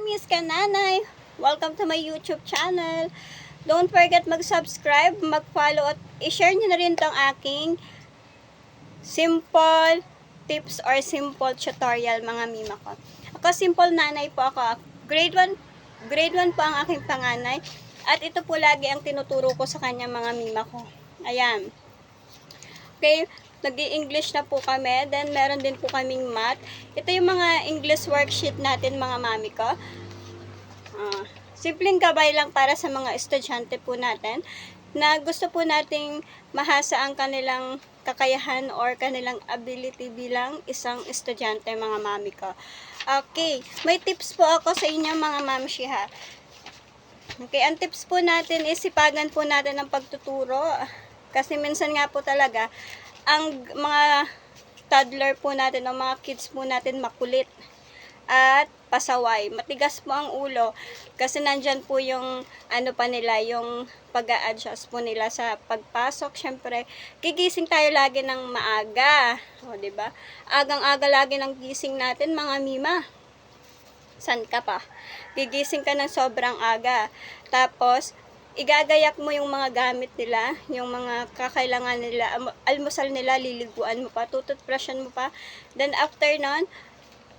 Miss ka nanay. Welcome to my YouTube channel. Don't forget mag-subscribe, mag-follow at i-share nyo na rin tong aking simple tips or simple tutorial mga mima ko. Ako simple nanay po ako. Grade 1 po ang aking panganay. At ito po lagi ang tinuturo ko sa kanya mga mima ko. Ayan. Okay, nag-i-English na po kami. Then, meron din po kaming math. Ito yung mga English worksheet natin mga mami ko. Simpleng gabay lang para sa mga estudyante po natin na gusto po nating mahasa ang kanilang kakayahan or kanilang ability bilang isang estudyante mga mami ko. Okay, may tips po ako sa inyo mga mamshi ha. Okay, ang tips po natin is sipagan po natin ang pagtuturo. Kasi minsan nga po talaga, ang mga toddler po natin o mga kids po natin makulit at pasaway. Matigas po ang ulo kasi nandyan po yung ano pa nila, yung pag-a-adjust po nila sa pagpasok. Syempre, gigising tayo lagi ng maaga. O, diba? Agang-aga lagi ng gising natin, mga mima. San ka pa? Gigising ka ng sobrang aga. Tapos, igagayak mo yung mga gamit nila, yung mga kakailangan nila, almusal nila, liliguan mo pa, tututbrushan mo pa. Then, after nun,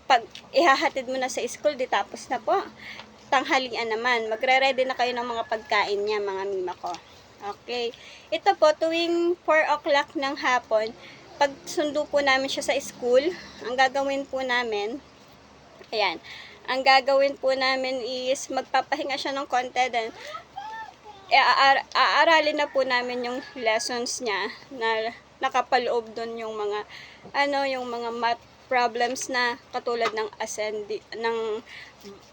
pag ihahatid mo na sa school, di tapos na po. Tanghalian naman, magre-ready na kayo ng mga pagkain niya, mga mima ko. Okay. Ito po, tuwing 4 o'clock ng hapon, pag sundo po namin siya sa school, ang gagawin po namin, ayan, ang gagawin po namin is magpapahinga siya ng konti, then aaralin na po namin yung lessons niya na nakapaloob doon yung mga yung mga math problems na katulad ng ng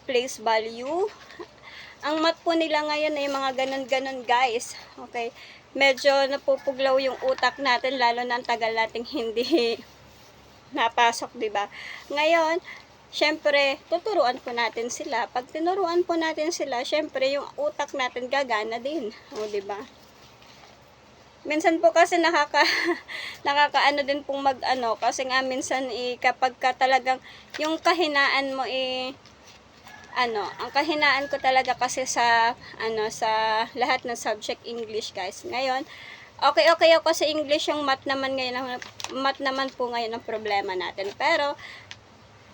place value. Ang math po nila ngayon ay mga ganun-ganun guys. Okay? Medyo napupuglaw yung utak natin lalo na ang tagal nating hindi napasok, 'di ba? Ngayon, syempre, tuturuan po natin sila. Pag tinuruan po natin sila, syempre, yung utak natin gagana din. O, diba? Minsan po kasi nakakaano din pong mag-ano. Kasi nga, minsan, kapag ka talagang, yung kahinaan mo, ang kahinaan ko talaga kasi sa lahat ng subject English, guys. Ngayon, okay ako sa English, yung math naman po ngayon ang problema natin. Pero,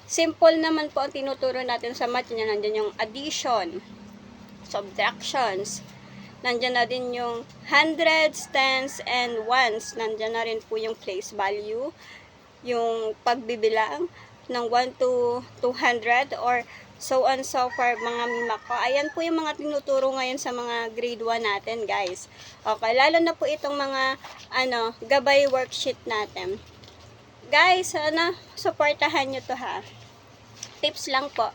simple naman po ang tinuturo natin sa math niya. Nandiyan yung addition, subtractions, nandiyan na din yung hundreds, tens, and ones. Nandiyan na rin po yung place value, yung pagbibilang ng 1 to 200 or so on so far mga mima ko. Ayan po yung mga tinuturo ngayon sa mga grade 1 natin guys. Okay, lalo na po itong mga gabay worksheet natin. Guys, supportahan nyo to ha. Tips lang po.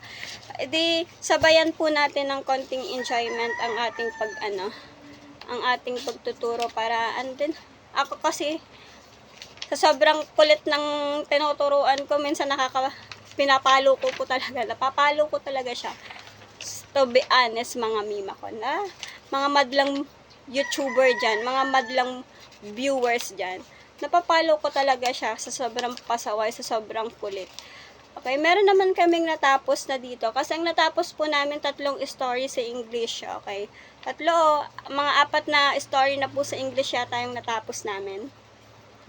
Sabayan po natin ng konting enjoyment ang ating ang ating pagtuturo para ako kasi sa sobrang kulit ng tinuturuan ko, minsan pinapalo ko po talaga. Napapalo ko talaga siya. To be honest, mga mima ko na mga madlang YouTuber dyan, mga madlang viewers dyan. Napapalo ko talaga siya sa sobrang pasaway, sa sobrang kulit. Okay, meron naman kaming natapos na dito. Kasi ang natapos po namin 3 story sa English. Okay, mga 4 na story na po sa English yata yung natapos namin.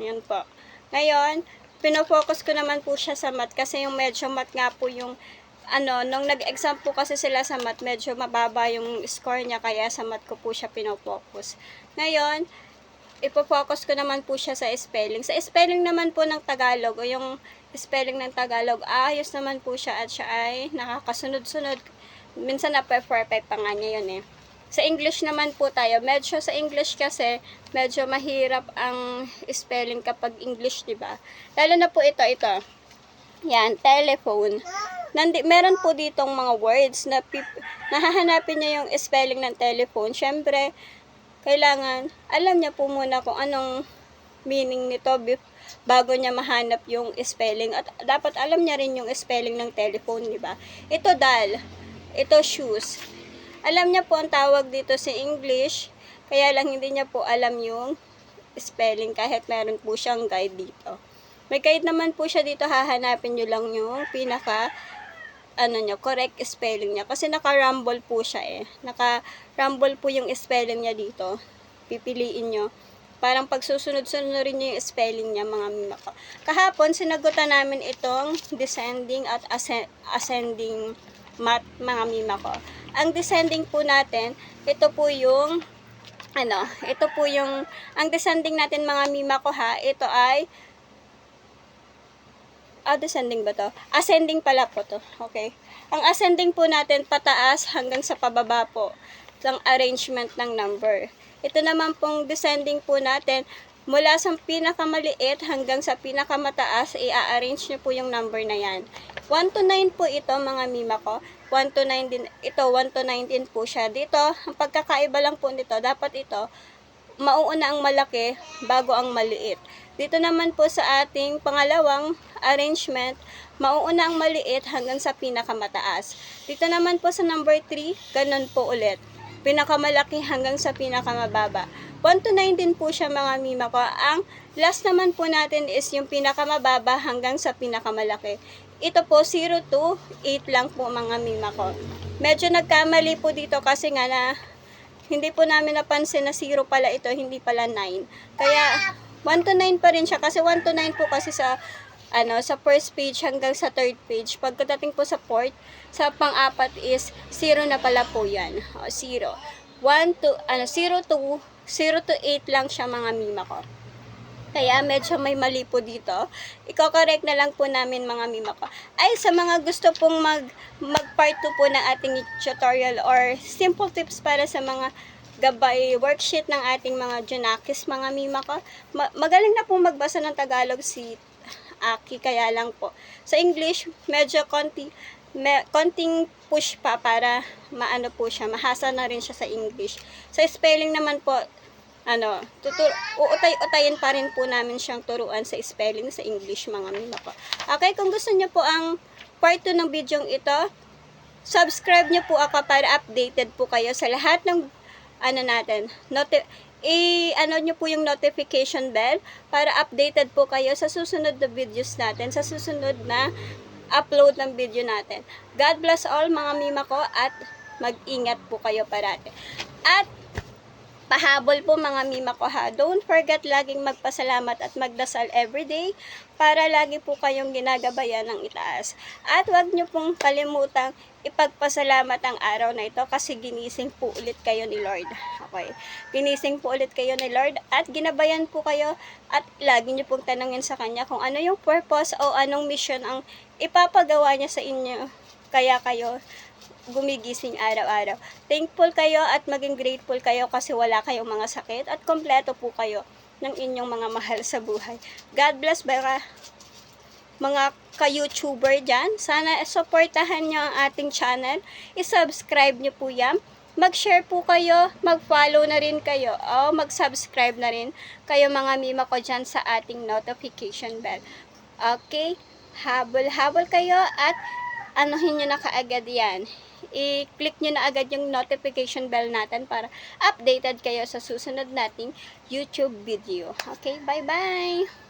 Yan po. Ngayon, pinofocus ko naman po siya sa math. Kasi yung medyo math nga po yung nung nag-exam po kasi sila sa math, medyo mababa yung score niya. Kaya sa math ko po siya pinofocus. Ngayon, ipofocus ko naman po siya sa spelling. Sa spelling naman po ng Tagalog, o yung spelling ng Tagalog, ayos naman po siya at siya ay nakakasunod-sunod. Minsan na perfect pa nga niya yun eh. Sa English naman po tayo, medyo sa English kasi, medyo mahirap ang spelling kapag English, diba? Lalo na po ito. Yan, telephone. Meron po ditong mga words na nahahanapin niya yung spelling ng telephone. Syempre, kailangan alam niya po muna kung anong meaning nito bago niya mahanap yung spelling. At dapat alam niya rin yung spelling ng telephone, di ba? Ito doll, ito shoes. Alam niya po ang tawag dito sa English, kaya lang hindi niya po alam yung spelling kahit meron po siyang guide dito. May guide naman po siya dito, hahanapin niyo lang yung pinaka ano nyo, correct spelling niya. Kasi naka-rumble po siya eh. Naka-rumble po yung spelling niya dito. Pipiliin nyo. Parang pagsusunod-sunurin nyo yung spelling niya, mga mima ko. Kahapon, sinagutan namin itong descending at ascending math, mga mima ko. Ang descending po natin, ito po yung, ang descending natin, mga mima ko ha, ito ay, descending ba to? Ascending pala po to. Okay. Ang ascending po natin, pataas hanggang sa pababa po. Ang arrangement ng number. Ito naman pong descending po natin, mula sa pinakamaliit hanggang sa pinakamataas, i-arrange nyo po yung number na yan. 1 to 9 po ito, mga mima ko. 1 to 9 din, ito 1 to 9 din po siya. Dito, ang pagkakaiba lang po nito, dapat ito, mauuna ang malaki bago ang maliit. Dito naman po sa ating pangalawang arrangement, mauuna ang maliit hanggang sa pinakamataas. Dito naman po sa number 3, ganun po ulit. Pinakamalaki hanggang sa pinakamababa. 1 to 9 din po siya, mga mima ko. Ang last naman po natin is yung pinakamababa hanggang sa pinakamalaki. Ito po 0 to 8 lang po, mga mima ko. Medyo nagkamali po dito kasi nga na hindi po namin napansin na 0 pala ito, hindi pala 9. Kaya 1 to 9 pa rin siya kasi 1 to 9 po kasi sa sa first page hanggang sa third page. Pagkadating po sa fourth, sa pang-apat is 0 na pala po 'yan. 0. 0 to 8 lang siya, mga mima ko. Kaya medyo may mali po dito. Iko-correct na lang po namin, mga mima ko. Ay, sa mga gusto pong mag part 2 po ng ating tutorial or simple tips para sa mga gabay worksheet ng ating mga Junakis, mga mima ko. Magaling na po magbasa ng Tagalog si Aki, kaya lang po sa English medyo konting push pa para maano po siya, mahasa na rin siya sa English. Sa spelling naman po, uutay-utayin pa rin po namin siyang turuan sa spelling sa English, mga mima ko. Okay, kung gusto niyo po ang part 2 ng video ito, subscribe niyo po ako para updated po kayo sa lahat ng natin. Nyo po yung notification bell para updated po kayo sa susunod na videos natin, sa susunod na upload ng video natin. God bless all, mga mima ko, at mag-ingat po kayo parati. At pahabol po, mga mima ko ha, don't forget laging magpasalamat at magdasal everyday para lagi po kayong ginagabayan ng itaas. At wag nyo pong kalimutang ipagpasalamat ang araw na ito kasi ginising po ulit kayo ni Lord. Okay. Ginising po ulit kayo ni Lord at ginabayan po kayo at lagi nyo pong tanungin sa Kanya kung ano yung purpose o anong mission ang ipapagawa niya sa inyo. Kaya kayo gumigising araw-araw. Thankful kayo at maging grateful kayo kasi wala kayong mga sakit at kompleto po kayo ng inyong mga mahal sa buhay. God bless mga ka-YouTuber dyan. Sana supportahan nyo ang ating channel. I-subscribe nyo po yan. Mag-share po kayo. Mag-follow na rin kayo. O mag-subscribe na rin kayo, mga mima ko dyan sa ating notification bell. Okay? Habol-habol kayo at anuhin nyo na kaagad yan. I-click nyo na agad yung notification bell natin para updated kayo sa susunod nating YouTube video. Okay? Bye-bye!